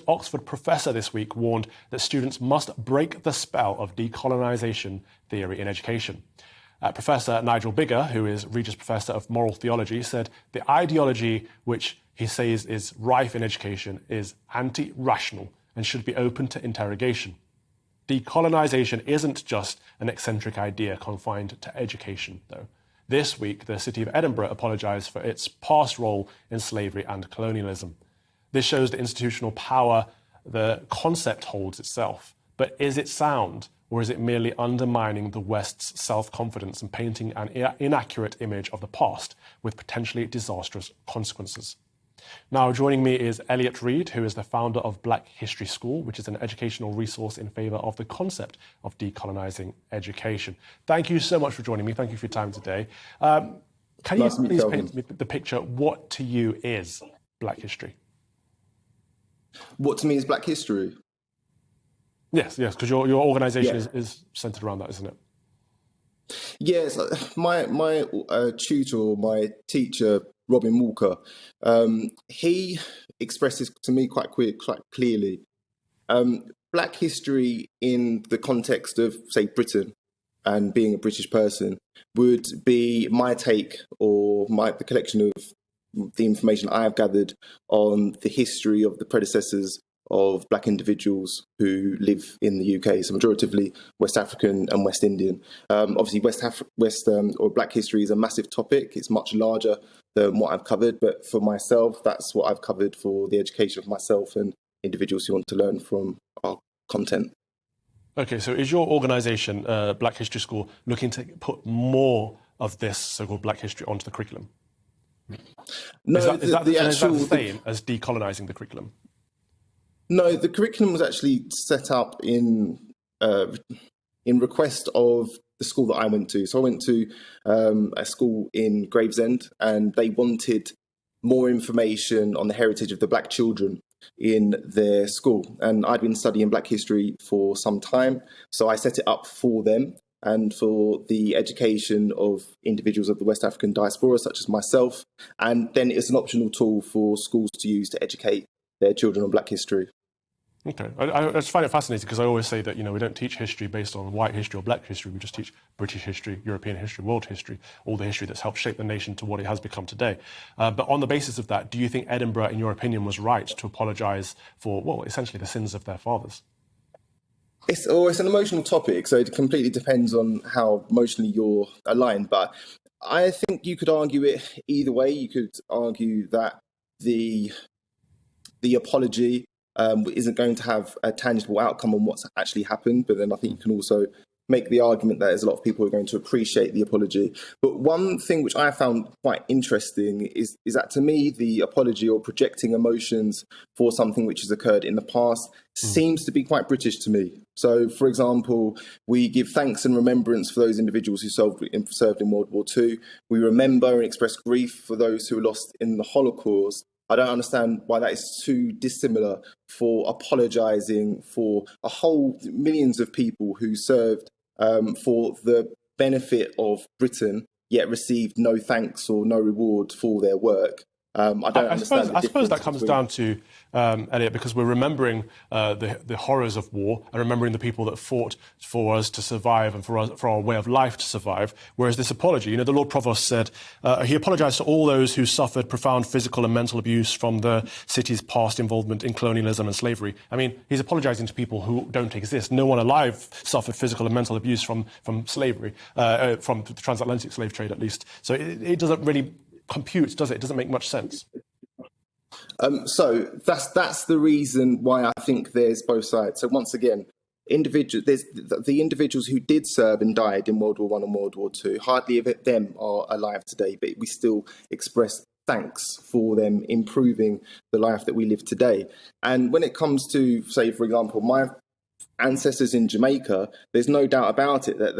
Oxford professor this week warned that students must break the spell of decolonisation theory in education. Professor Nigel Biggar, who is Regis Professor of Moral Theology, said the ideology which he says is rife in education is anti-rational and should be open to interrogation. Decolonisation isn't just an eccentric idea confined to education, though. This week, the city of Edinburgh apologised for its past role in slavery and colonialism. This shows the institutional power the concept holds itself. But is it sound, or is it merely undermining the West's self-confidence and painting an inaccurate image of the past with potentially disastrous consequences? Now, joining me is Elliot Reid, who is the founder of Black History School, which is an educational resource in favour of the concept of decolonising education. Thank you so much for joining me. Thank you for your time today. Can you please paint me the picture? What to you is Black history? What to me is Black history? Yes, because your organisation is centred around that, isn't it? Yes, my tutor, my teacher, Robin Walker, he expresses to me quite clearly Black history in the context of, say, Britain and being a British person would be my take or the collection of the information I have gathered on the history of the predecessors of Black individuals who live in the UK, so majoritively West African and West Indian. Obviously, Black history is a massive topic. It's much larger than what I've covered, but for myself, that's what I've covered for the education of myself and individuals who want to learn from our content. Okay, so is your organisation, Black History School, looking to put more of this so-called Black history onto the curriculum? No, is that the same as decolonising the curriculum? No, the curriculum was actually set up in request of the school that I went to. So I went to a school in Gravesend, and they wanted more information on the heritage of the Black children in their school. And I'd been studying Black history for some time, so I set it up for them and for the education of individuals of the West African diaspora, such as myself. And then it's an optional tool for schools to use to educate their children on Black history. Okay, I just find it fascinating because I always say that, we don't teach history based on white history or Black history. We just teach British history, European history, world history, all the history that's helped shape the nation to what it has become today. But on the basis of that, do you think Edinburgh, in your opinion, was right to apologise for, well, essentially the sins of their fathers? It's an emotional topic, so it completely depends on how emotionally you're aligned. But I think you could argue it either way. You could argue that the apology isn't going to have a tangible outcome on what's actually happened. But then I think you can also make the argument that there's a lot of people who are going to appreciate the apology. But one thing which I found quite interesting is that, to me, the apology or projecting emotions for something which has occurred in the past seems to be quite British to me. So, for example, we give thanks and remembrance for those individuals who served in World War II. We remember and express grief for those who were lost in the Holocaust. I don't understand why that is too dissimilar for apologising for a whole millions of people who served for the benefit of Britain, yet received no thanks or no reward for their work. I suppose that comes down to, Elliot, because we're remembering the horrors of war and remembering the people that fought for us to survive and for our way of life to survive. Whereas this apology, the Lord Provost said, he apologised to all those who suffered profound physical and mental abuse from the city's past involvement in colonialism and slavery. I mean, he's apologising to people who don't exist. No one alive suffered physical and mental abuse from slavery, from the transatlantic slave trade at least. So it doesn't really compute, does it? It doesn't make much sense. So that's the reason why I think there's both sides. So once again, there's the individuals who did serve and died in World War I and World War II. Hardly of them are alive today, but we still express thanks for them improving the life that we live today. And when it comes to, say, for example, my ancestors in Jamaica, there's no doubt about it that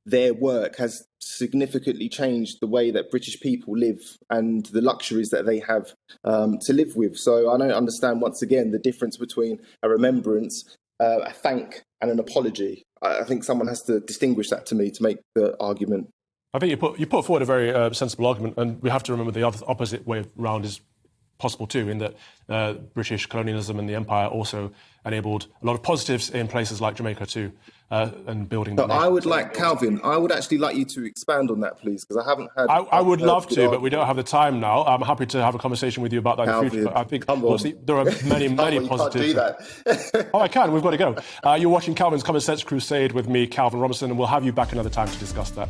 their work has significantly changed the way that British people live and the luxuries that they have to live with. So I don't understand, once again, the difference between a remembrance, a thank and an apology. I think someone has to distinguish that to me to make the argument. I think you put forward a very sensible argument, and we have to remember the opposite way around is possible too, in that British colonialism and the empire also enabled a lot of positives in places like Jamaica too, and building. But I would like, Calvin, I would actually like you to expand on that, please, because I haven't had. I would love to, but we don't have the time now. I'm happy to have a conversation with you about that in the future. But I think obviously there are many positives. You can't do that. Oh, I can. We've got to go. You're watching Calvin's Common Sense Crusade with me, Calvin Robinson, and we'll have you back another time to discuss that.